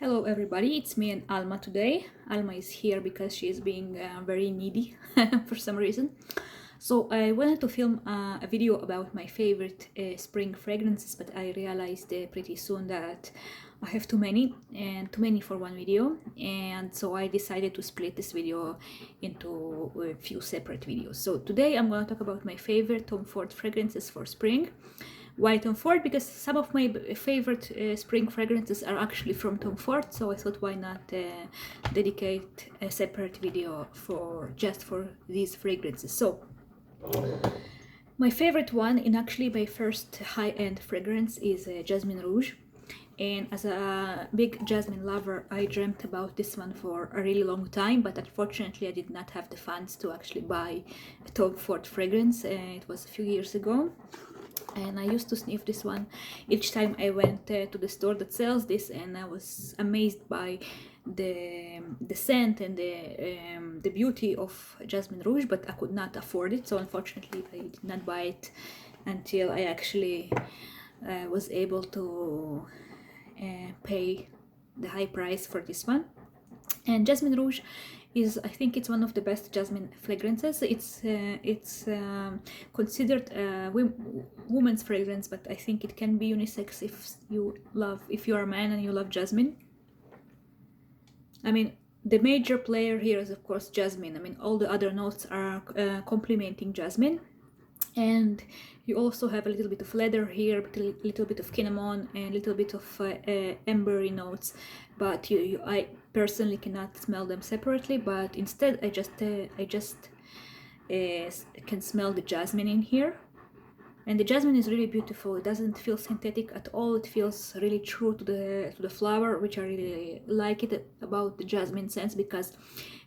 Hello everybody, it's me and Alma today. Alma is here because she is being very needy for some reason. So I wanted to film a video about my favorite spring fragrances, but I realized pretty soon that I have too many and too many for one video, and so I decided to split this video into a few separate videos. So today I'm going to talk about my favorite Tom Ford fragrances for spring. Why Tom Ford? Because some of my favorite spring fragrances are actually from Tom Ford, so I thought why not dedicate a separate video just for these fragrances. So my favorite one, and actually my first high-end fragrance, is Jasmine Rouge. And as a big Jasmine lover, I dreamt about this one for a really long time, but unfortunately I did not have the funds to actually buy a Tom Ford fragrance. It was a few years ago, and I used to sniff this one each time I went to the store that sells this, and I was amazed by the scent and the beauty of Jasmine Rouge, but I could not afford it, so unfortunately I did not buy it until I actually was able to pay the high price for this one. And Jasmine Rouge is, I think it's one of the best jasmine fragrances. It's considered a woman's fragrance, but I think it can be unisex if you are a man and you love jasmine. I mean, the major player here is of course jasmine. I mean, all the other notes are complementing jasmine, and you also have a little bit of leather here, a little bit of cinnamon, and a little bit of ambery notes, but I personally cannot smell them separately, but instead I just can smell the jasmine in here. And the jasmine is really beautiful. It doesn't feel synthetic at all. It feels really true to the flower, which I really like it about the jasmine scents, because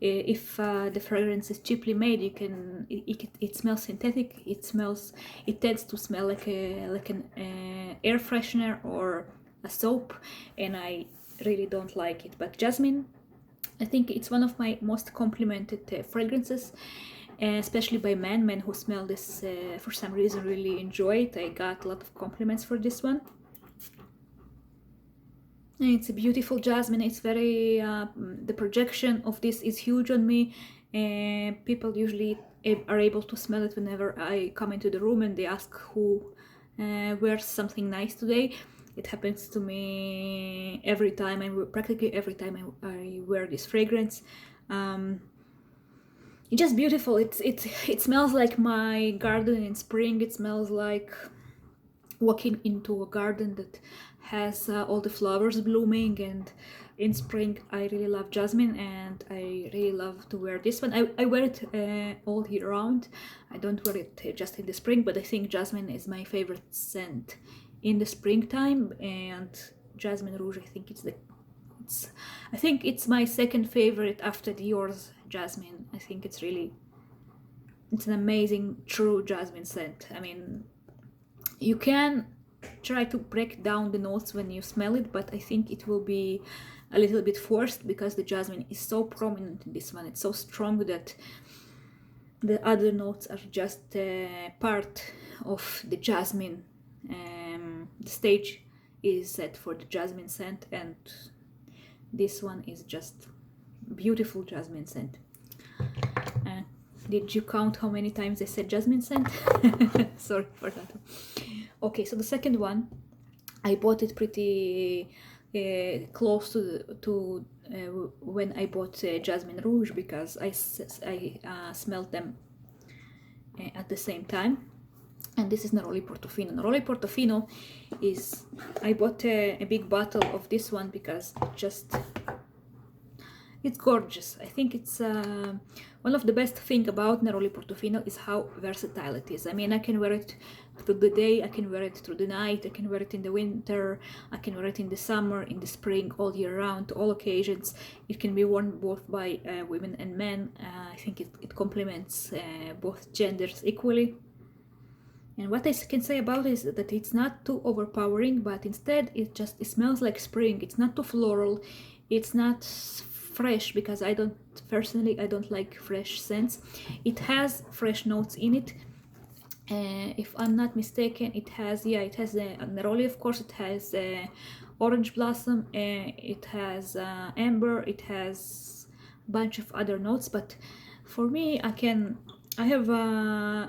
if the fragrance is cheaply made, it smells synthetic. It tends to smell like an air freshener or a soap, and I really don't like it. But jasmine, I think it's one of my most complimented fragrances, especially by men who smell this for some reason really enjoy it. I got a lot of compliments for this one. And it's a beautiful jasmine. It's very the projection of this is huge on me, and people usually are able to smell it whenever I come into the room and they ask who wears something nice today. It happens to me every time, practically every time I wear this fragrance. It's just beautiful. It smells like my garden in spring. It smells like walking into a garden that has all the flowers blooming. And in spring I really love jasmine, and I really love to wear this one. I wear it all year round. I don't wear it just in the spring, but I think jasmine is my favorite scent in the springtime, and Jasmine Rouge, I think it's my second favorite after Dior's Jasmine. I think it's an amazing true jasmine scent. I mean, you can try to break down the notes when you smell it, but I think it will be a little bit forced because the jasmine is so prominent in this one. It's so strong that the other notes are just part of the jasmine. The stage is set for the jasmine scent, and this one is just beautiful jasmine scent. Did you count how many times I said jasmine scent? Sorry for that. Okay, so the second one, I bought it pretty close to when I bought Jasmine Rouge, because I smelled them at the same time. And this is Neroli Portofino. Neroli Portofino is, I bought a big bottle of this one because it's gorgeous. I think it's one of the best thing about Neroli Portofino is how versatile it is. I mean, I can wear it through the day, I can wear it through the night, I can wear it in the winter, I can wear it in the summer, in the spring, all year round, to all occasions. It can be worn both by women and men. I think it complements both genders equally. And what I can say about it is that it's not too overpowering, but instead it smells like spring. It's not too floral, it's not fresh, because I don't like fresh scents. It has fresh notes in it. If I'm not mistaken, it has the Neroli, of course. It has orange blossom, it has amber, it has a bunch of other notes, but for me, I have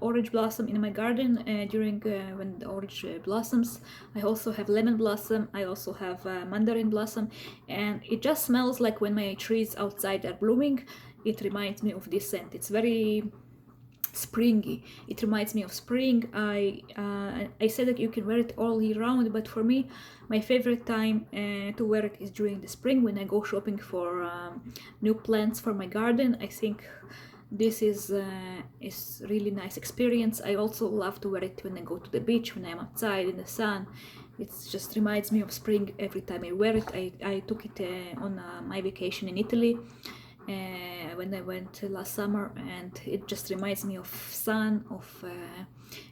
orange blossom in my garden during when the orange blossoms. I also have lemon blossom, I also have mandarin blossom, and it just smells like when my trees outside are blooming. It reminds me of this scent. It's very springy. It reminds me of spring. I said that you can wear it all year round, but for me, my favorite time to wear it is during the spring when I go shopping for new plants for my garden. I think this is really nice experience. I also love to wear it when I go to the beach, when I'm outside in the sun. It just reminds me of spring every time I wear it. I took it on my vacation in Italy when I went last summer, and it just reminds me of sun, of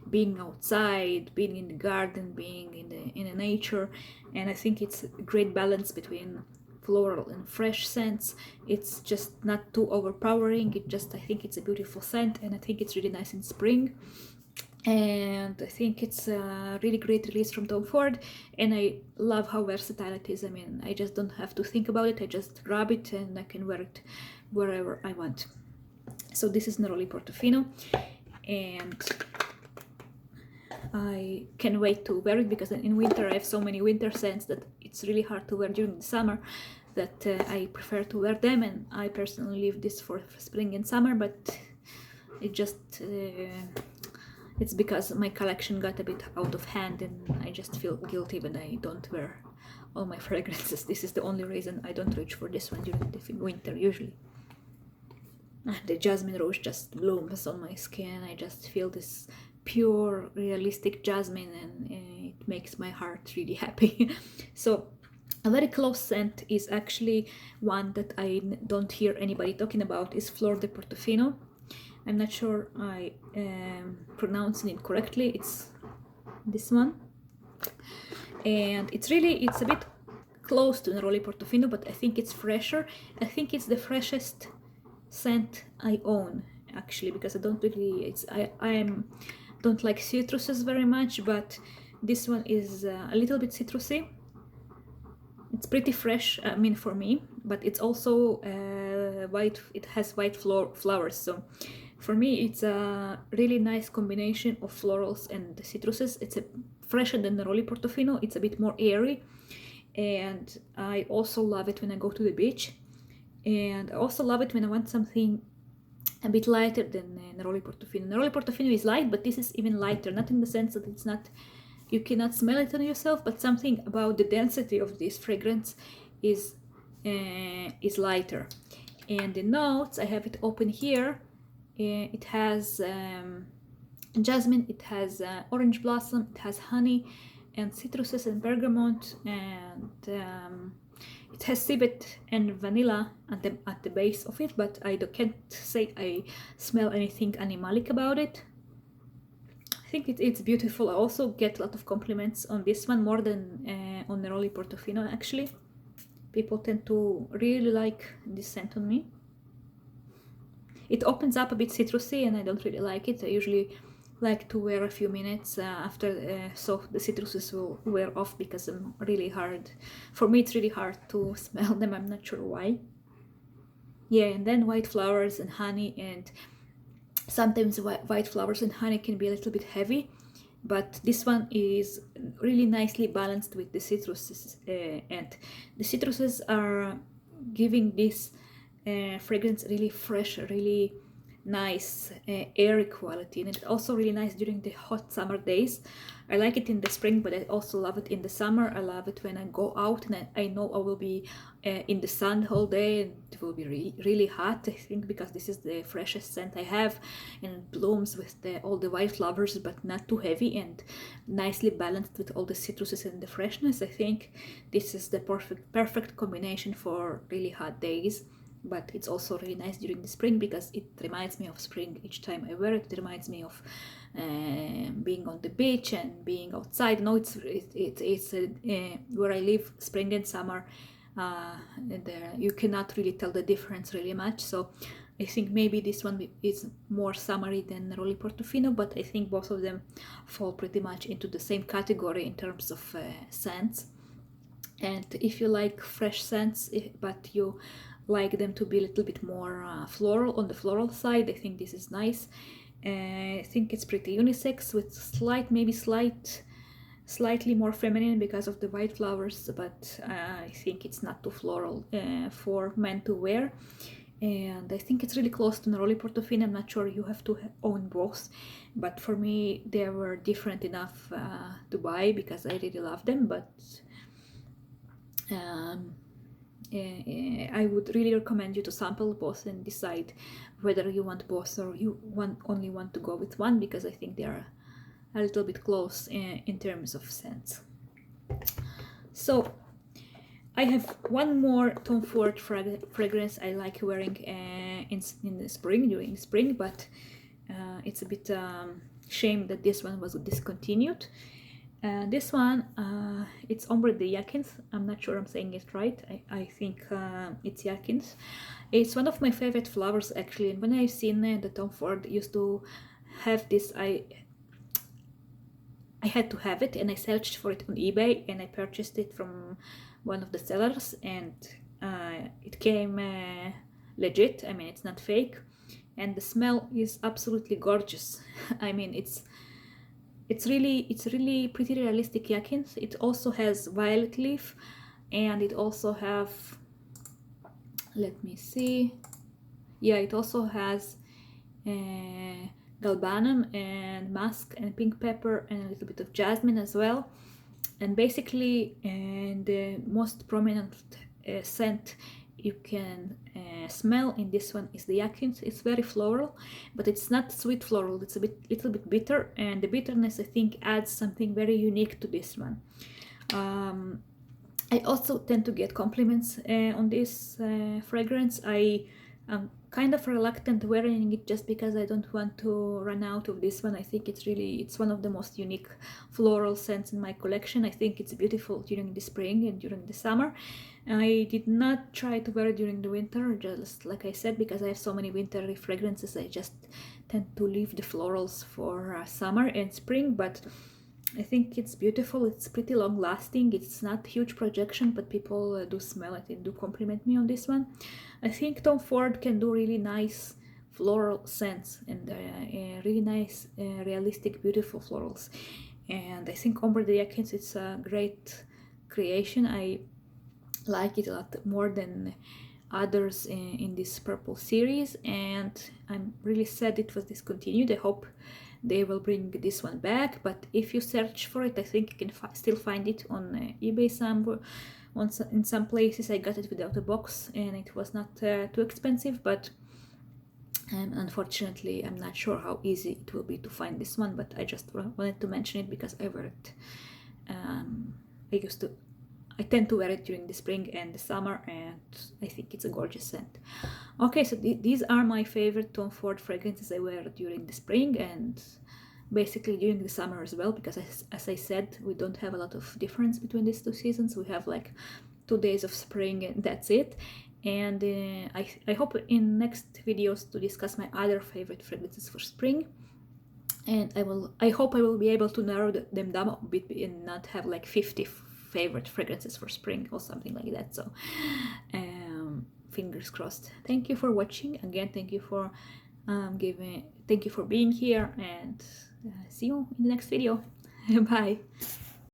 being outside, being in the garden, being in the nature. And I think it's a great balance between floral and fresh scents. It's just not too overpowering. I think it's a beautiful scent, and I think it's really nice in spring. And I think it's a really great release from Tom Ford, and I love how versatile it is. I mean, I just don't have to think about it. I just grab it and I can wear it wherever I want. So this is Neroli Portofino, and I can wait to wear it because in winter I have so many winter scents that it's really hard to wear during the summer, that I prefer to wear them, and I personally leave this for spring and summer, but it just it's because my collection got a bit out of hand, and I just feel guilty when I don't wear all my fragrances. This is the only reason I don't reach for this one during the winter usually. The Jasmine Rouge just blooms on my skin. I just feel this pure, realistic jasmine, and it makes my heart really happy. So a very close scent is actually one that I don't hear anybody talking about, is Fleur de Portofino. I'm not sure I pronouncing it correctly. It's this one, and it's a bit close to Neroli Portofino, but I think it's fresher. I think it's the freshest scent I own, actually, because I don't really don't like citruses very much, but this one is a little bit citrusy. It's pretty fresh, I mean, for me, but it's also white. It has white flowers, so for me it's a really nice combination of florals and citruses. It's fresher than Neroli Portofino. It's a bit more airy, and I also love it when I go to the beach, and I also love it when I want something a bit lighter than Neroli Portofino. Neroli Portofino is light, but this is even lighter, not in the sense that it's not, you cannot smell it on yourself, but something about the density of this fragrance is lighter. And the notes, I have it open here. It has jasmine, it has orange blossom, it has honey and citruses and bergamot, and it has civet and vanilla at the base of it, but I can't say I smell anything animalic about it. I think it's beautiful. I also get a lot of compliments on this one, more than on Neroli Portofino actually. People tend to really like this scent on me. It opens up a bit citrusy, and I don't really like it. I usually like to wear a few minutes after, so the citruses will wear off, because I'm really hard. For me, it's really hard to smell them. I'm not sure why. Yeah, and then white flowers and honey, and sometimes white flowers and honey can be a little bit heavy, but this one is really nicely balanced with the citruses, and the citruses are giving this fragrance really fresh, really nice airy quality, and it's also really nice during the hot summer days. I like it in the spring, but I also love it in the summer. I love it when I go out and I know I will be in the sun the whole day, and it will be really hot, I think, because this is the freshest scent I have, and it blooms with all the white flowers, but not too heavy, and nicely balanced with all the citruses and the freshness. I think this is the perfect combination for really hot days. But it's also really nice during the spring, because it reminds me of spring each time I wear it. It reminds me of being on the beach and being outside. No, it's where I live, spring and summer, and you cannot really tell the difference really much. So I think maybe this one is more summery than Neroli Portofino, but I think both of them fall pretty much into the same category in terms of scents. And if you like fresh scents, but you like them to be a little bit more floral, on the floral side, I think this is nice. I think it's pretty unisex with slightly more feminine because of the white flowers, but I think it's not too floral for men to wear. And I think it's really close to Neroli Portofino. I'm not sure, you have to own both, but for me they were different enough to buy because I really love them. But I would really recommend you to sample both and decide whether you want both or you only want to go with one, because I think they are a little bit close in terms of scents. So I have one more Tom Ford fragrance I like wearing in the spring, during spring, but it's a bit shame that this one was discontinued. This one, it's Ombre Atkins. I'm not sure I'm saying it right. I think it's Hyacinth. It's one of my favorite flowers actually, and when I've seen that Tom Ford used to have this, I had to have it, and I searched for it on eBay and I purchased it from one of the sellers, and it came legit. I mean, it's not fake, and the smell is absolutely gorgeous. I mean, it's really pretty realistic Hyacinth. It also has violet leaf, and it also have, let me see, yeah, it also has galbanum and musk and pink pepper and a little bit of jasmine as well. And basically the most prominent scent you can smell in this one is the Hyacinth. It's very floral, but it's not sweet floral, it's a little bit bitter, and the bitterness I think adds something very unique to this one. I also tend to get compliments on this fragrance. I am kind of reluctant wearing it just because I don't want to run out of this one. I think it's one of the most unique floral scents in my collection. I think it's beautiful during the spring and during the summer. I did not try to wear it during the winter, just like I said, because I have so many wintry fragrances. I just tend to leave the florals for summer and spring, but I think it's beautiful. It's pretty long lasting. It's not huge projection, but people do smell it and do compliment me on this one. I think Tom Ford can do really nice floral scents and really nice, realistic, beautiful florals. And I think Ombre Atkins, it's a great creation. I like it a lot more than others in this purple series, and I'm really sad it was discontinued. I hope they will bring this one back, but if you search for it, I think you can still find it on eBay somewhere. In some places I got it without a box and it was not too expensive, but unfortunately I'm not sure how easy it will be to find this one, but I just wanted to mention it because I wear it. I tend to wear it during the spring and the summer, and I think it's a gorgeous scent. Okay, so these are my favorite Tom Ford fragrances I wear during the spring and basically during the summer as well, because as I said, we don't have a lot of difference between these two seasons. We have like 2 days of spring and that's it. And I hope in next videos to discuss my other favorite fragrances for spring. And I hope I will be able to narrow them down a bit and not have like 50 favorite fragrances for spring or something like that. So fingers crossed. Thank you for watching again. Thank you for being here, and see you in the next video. Bye.